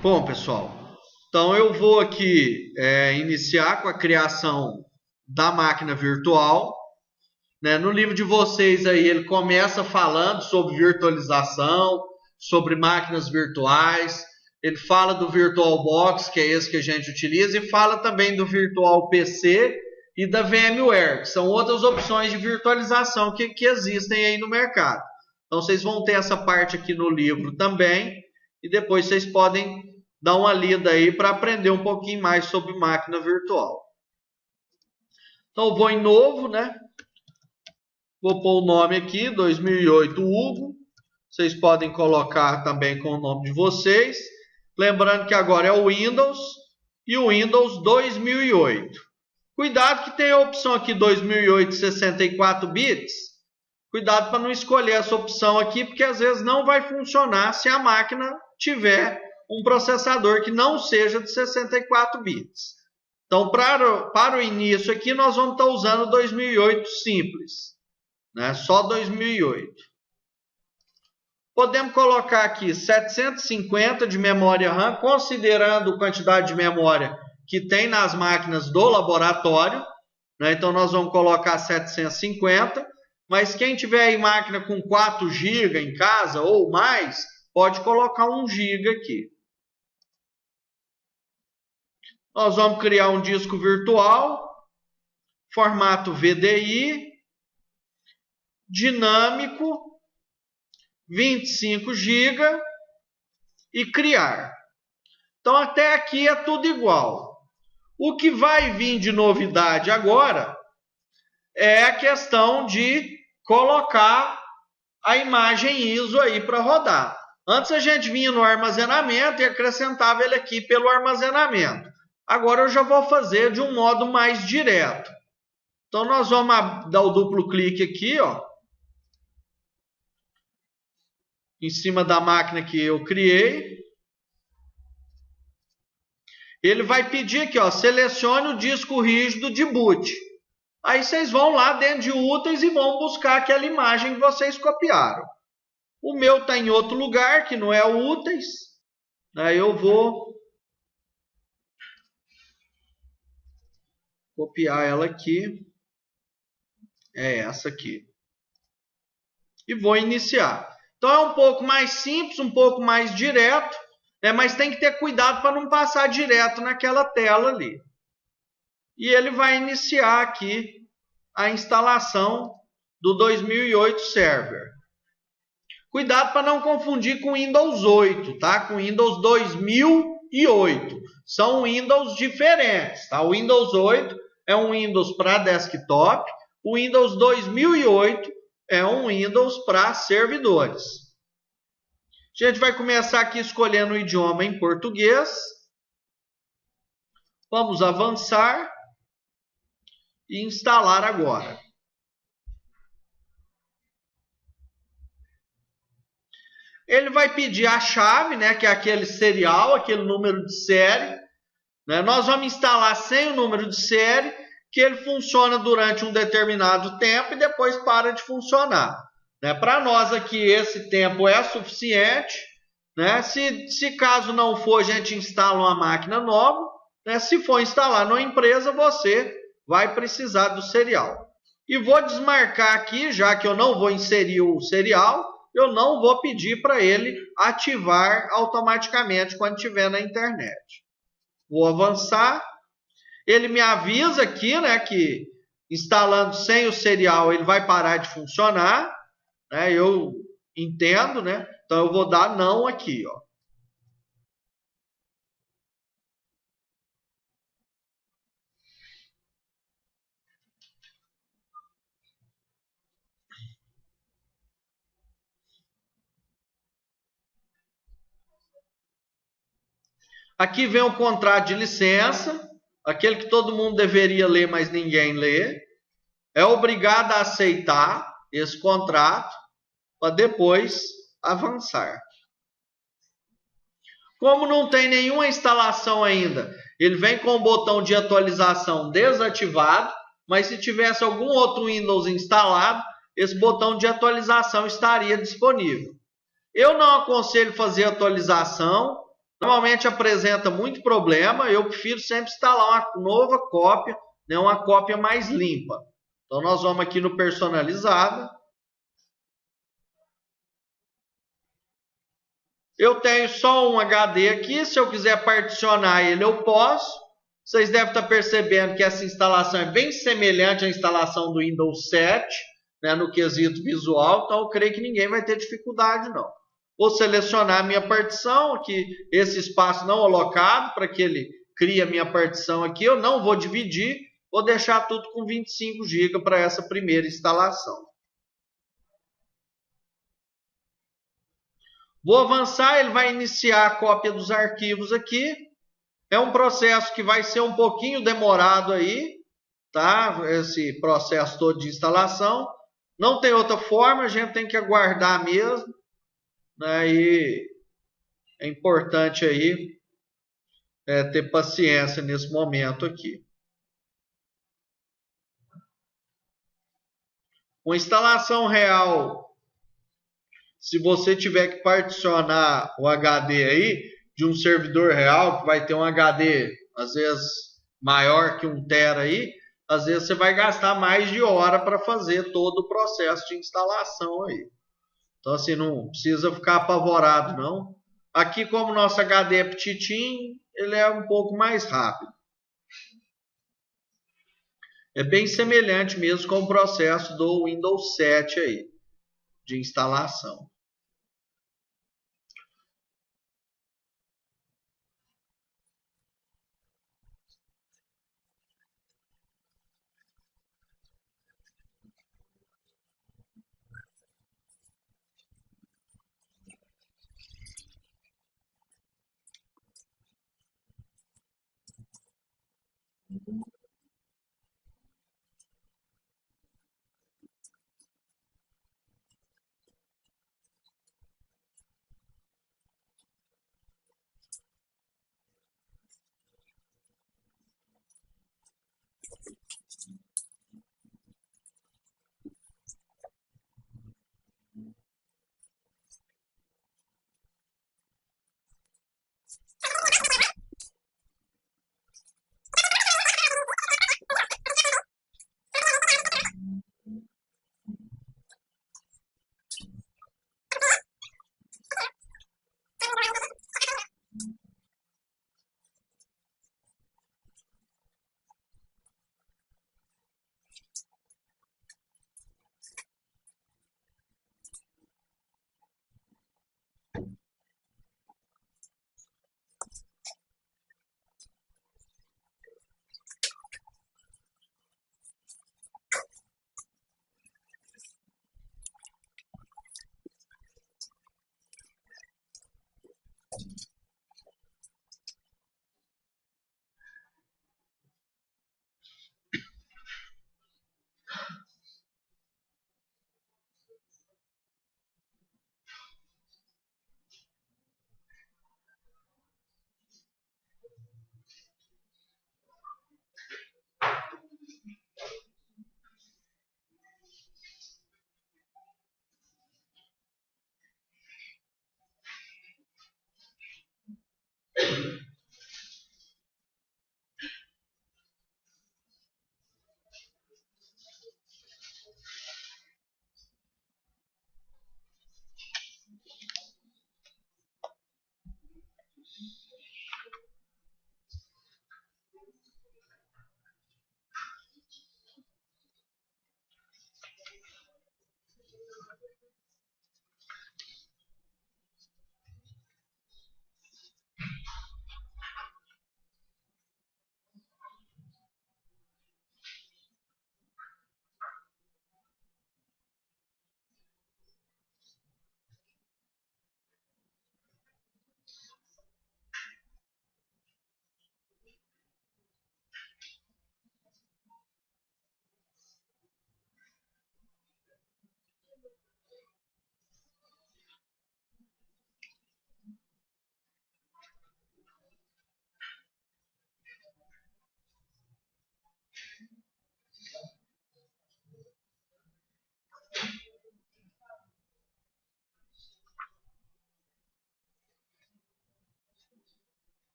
Bom, pessoal, então eu vou aqui iniciar com a criação da máquina virtual, né? No livro de vocês aí ele começa falando sobre virtualização, sobre máquinas virtuais, ele fala do VirtualBox, que é esse que a gente utiliza, e fala também do Virtual PC e da VMware, que são outras opções de virtualização que existem aí no mercado. Então vocês vão ter essa parte aqui no livro também, e depois vocês podem dar uma lida aí para aprender um pouquinho mais sobre máquina virtual. Então eu vou em novo, né? Vou pôr o nome aqui, 2008 Hugo. Vocês podem colocar também com o nome de vocês. Lembrando que agora é o Windows e o Windows 2008. Cuidado que tem a opção aqui 2008 64 bits. Cuidado para não escolher essa opção aqui, porque às vezes não vai funcionar se a máquina tiver um processador que não seja de 64 bits. Então, para o início aqui, nós vamos estar usando 2008 simples, né? Só 2008. Podemos colocar aqui 750 de memória RAM, considerando a quantidade de memória que tem nas máquinas do laboratório, né? Então, nós vamos colocar 750, mas quem tiver aí máquina com 4 GB em casa ou mais, pode colocar 1 GB aqui. Nós vamos criar um disco virtual, formato VDI, dinâmico, 25 GB e criar. Então até aqui é tudo igual. O que vai vir de novidade agora é a questão de colocar a imagem ISO aí para rodar. Antes a gente vinha no armazenamento e acrescentava ele aqui pelo armazenamento. Agora eu já vou fazer de um modo mais direto. Então nós vamos dar o duplo clique aqui, ó, em cima da máquina que eu criei. Ele vai pedir aqui, ó, selecione o disco rígido de boot. Aí vocês vão lá dentro de úteis e vão buscar aquela imagem que vocês copiaram. O meu está em outro lugar, que não é o úteis. Aí eu vou copiar ela aqui. É essa aqui. E vou iniciar. Então é um pouco mais simples, um pouco mais direto, né? Mas tem que ter cuidado para não passar direto naquela tela ali. E ele vai iniciar aqui a instalação do 2008 Server. Cuidado para não confundir com Windows 8, tá? Com Windows 2008. São Windows diferentes, tá? O Windows 8 é um Windows para desktop, o Windows 2008 é um Windows para servidores. A gente vai começar aqui escolhendo o idioma em português. Vamos avançar e instalar agora. Ele vai pedir a chave, né, que é aquele serial, aquele número de série. Né? Nós vamos instalar sem o número de série, que ele funciona durante um determinado tempo e depois para de funcionar. Né? Para nós aqui esse tempo é suficiente. Né? Se caso não for, a gente instala uma máquina nova. Né? Se for instalar numa empresa, você vai precisar do serial. E vou desmarcar aqui, já que eu não vou inserir o serial, eu não vou pedir para ele ativar automaticamente quando estiver na internet. Vou avançar. Ele me avisa aqui, né, que instalando sem o serial ele vai parar de funcionar. Né, eu entendo, né? Então eu vou dar não aqui, ó. Aqui vem o contrato de licença, aquele que todo mundo deveria ler, mas ninguém lê. É obrigado a aceitar esse contrato para depois avançar. Como não tem nenhuma instalação ainda, ele vem com o botão de atualização desativado, mas se tivesse algum outro Windows instalado, esse botão de atualização estaria disponível. Eu não aconselho fazer atualização Normalmente apresenta muito problema, eu prefiro sempre instalar uma nova cópia, né, uma cópia mais limpa. Então nós vamos aqui no personalizado. Eu tenho só um HD aqui, se eu quiser particionar ele eu posso. Vocês devem estar percebendo que essa instalação é bem semelhante à instalação do Windows 7, né, no quesito visual, então eu creio que ninguém vai ter dificuldade não. Vou selecionar a minha partição, aqui esse espaço não alocado, para que ele crie a minha partição aqui, eu não vou dividir, vou deixar tudo com 25 GB para essa primeira instalação. Vou avançar, ele vai iniciar a cópia dos arquivos aqui. É um processo que vai ser um pouquinho demorado aí, tá? Esse processo todo de instalação. Não tem outra forma, a gente tem que aguardar mesmo, né? E é importante aí ter paciência nesse momento aqui. Uma instalação real, se você tiver que particionar o HD aí de um servidor real, que vai ter um HD às vezes maior que 1 tera aí, às vezes você vai gastar mais de hora para fazer todo o processo de instalação aí. Então assim, não precisa ficar apavorado não. Aqui como o nosso HD é petitinho, ele é um pouco mais rápido. É bem semelhante mesmo com o processo do Windows 7 aí, de instalação.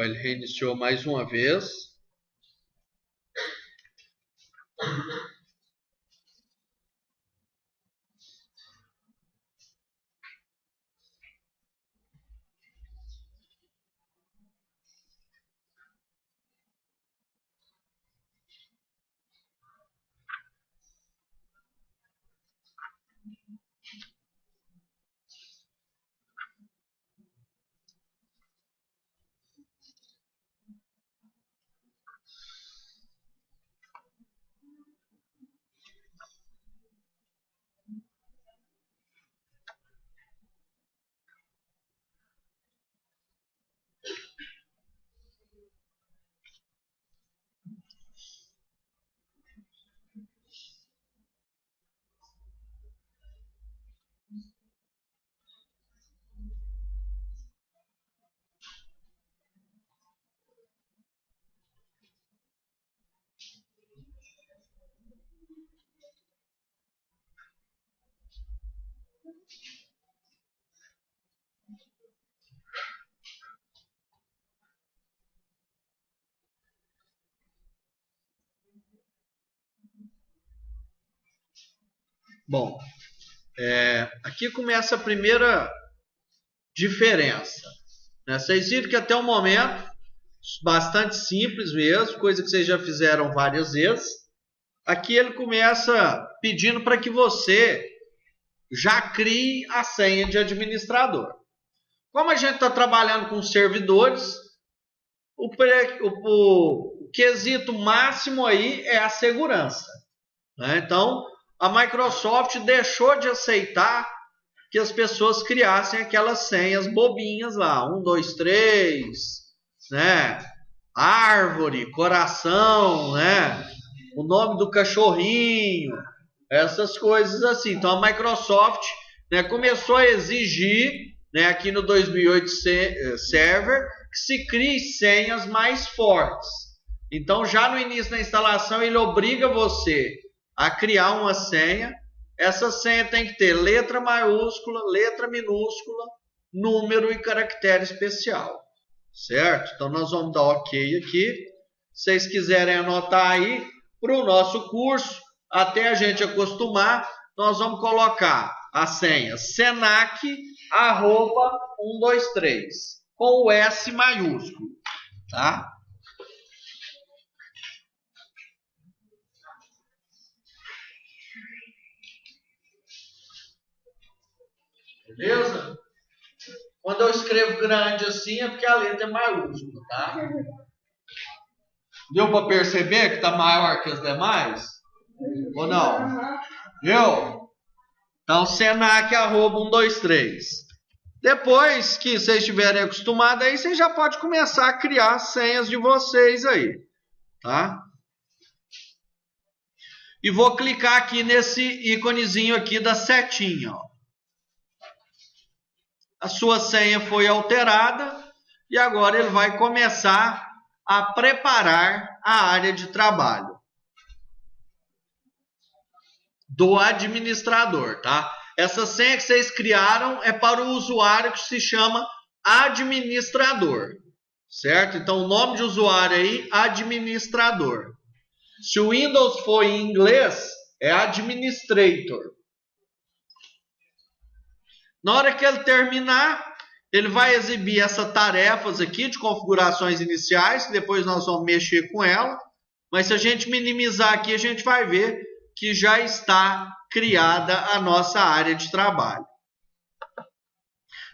Ó, ele reiniciou mais uma vez. Bom, aqui começa a primeira diferença, né? Vocês viram que até o momento, bastante simples mesmo, coisa que vocês já fizeram várias vezes. Aqui ele começa pedindo para que você já crie a senha de administrador. Como a gente está trabalhando com servidores, o quesito máximo aí é a segurança, né? Então, a Microsoft deixou de aceitar que as pessoas criassem aquelas senhas bobinhas lá, 1, 2, 3, né? Árvore, coração, né? O nome do cachorrinho, essas coisas assim. Então a Microsoft, né, começou a exigir, né, aqui no 2008 Server que se crie senhas mais fortes. Então já no início da instalação ele obriga você a criar uma senha. Essa senha tem que ter letra maiúscula, letra minúscula, número e caractere especial, certo? Então nós vamos dar OK aqui. Se vocês quiserem anotar aí, para o nosso curso, até a gente acostumar, nós vamos colocar a senha senac@123 com o S maiúsculo, tá? Beleza? Quando eu escrevo grande assim é porque a letra é maiúscula, tá? Deu para perceber que está maior que as demais? Ou não? Viu? Então, senac@123. Depois que vocês estiverem acostumados, aí vocês já podem começar a criar as senhas de vocês aí, tá? E vou clicar aqui nesse íconezinho aqui da setinha, ó. A sua senha foi alterada e agora ele vai começar a preparar a área de trabalho do administrador, tá? Essa senha que vocês criaram é para o usuário que se chama administrador, certo? Então o nome de usuário aí, administrador. Se o Windows for em inglês, é administrator. Na hora que ele terminar, ele vai exibir essas tarefas aqui de configurações iniciais, que depois nós vamos mexer com ela. Mas se a gente minimizar aqui, a gente vai ver que já está criada a nossa área de trabalho.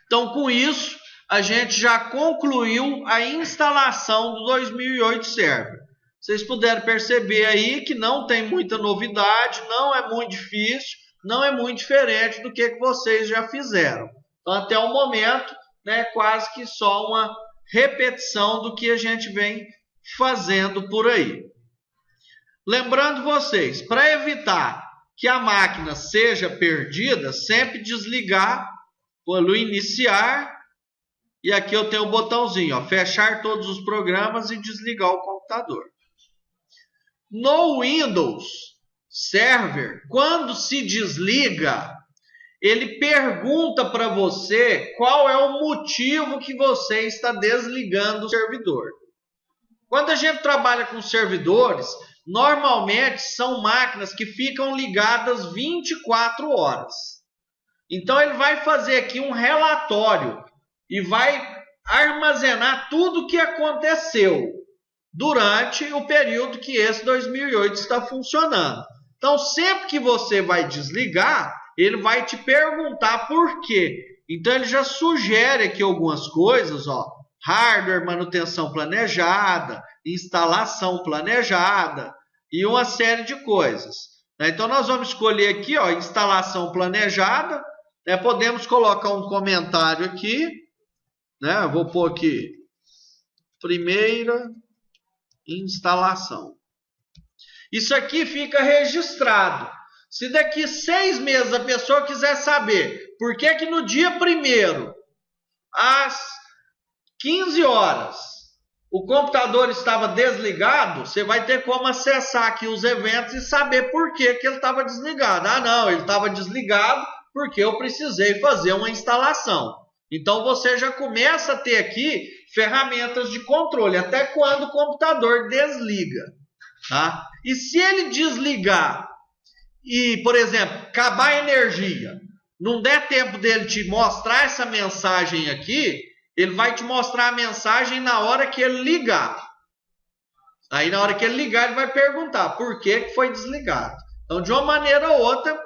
Então, com isso, a gente já concluiu a instalação do 2008 Server. Vocês puderam perceber aí que não tem muita novidade, não é muito difícil, não é muito diferente do que vocês já fizeram. Então, até o momento, né, quase que só uma repetição do que a gente vem fazendo por aí. Lembrando vocês, para evitar que a máquina seja perdida, sempre desligar pelo iniciar, e aqui eu tenho o botãozinho, ó, fechar todos os programas e desligar o computador. No Windows Server, quando se desliga, ele pergunta para você qual é o motivo que você está desligando o servidor. Quando a gente trabalha com servidores, normalmente são máquinas que ficam ligadas 24 horas. Então ele vai fazer aqui um relatório e vai armazenar tudo o que aconteceu durante o período que esse 2008 está funcionando. Então, sempre que você vai desligar, ele vai te perguntar por quê. Então, ele já sugere aqui algumas coisas, ó, hardware, manutenção planejada, instalação planejada e uma série de coisas. Então, nós vamos escolher aqui, ó, instalação planejada. Podemos colocar um comentário aqui, né? Vou pôr aqui, primeira instalação. Isso aqui fica registrado. Se daqui 6 meses a pessoa quiser saber por que no dia 1º, às 15 horas, o computador estava desligado, você vai ter como acessar aqui os eventos e saber por que ele estava desligado. Ah, não, ele estava desligado porque eu precisei fazer uma instalação. Então, você já começa a ter aqui ferramentas de controle, até quando o computador desliga. Tá? E se ele desligar e, por exemplo, acabar a energia, não der tempo dele te mostrar essa mensagem aqui, ele vai te mostrar a mensagem na hora que ele ligar. Aí, na hora que ele ligar, ele vai perguntar por que foi desligado. Então, de uma maneira ou outra,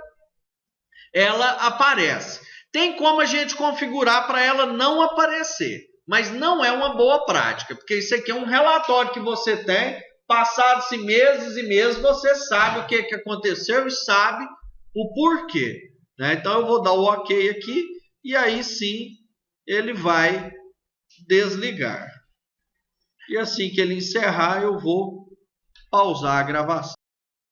ela aparece. Tem como a gente configurar para ela não aparecer, mas não é uma boa prática, porque isso aqui é um relatório que você tem, passados meses e meses, você sabe o que aconteceu e sabe o porquê. Né? Então eu vou dar o OK aqui e aí sim ele vai desligar. E assim que ele encerrar, eu vou pausar a gravação.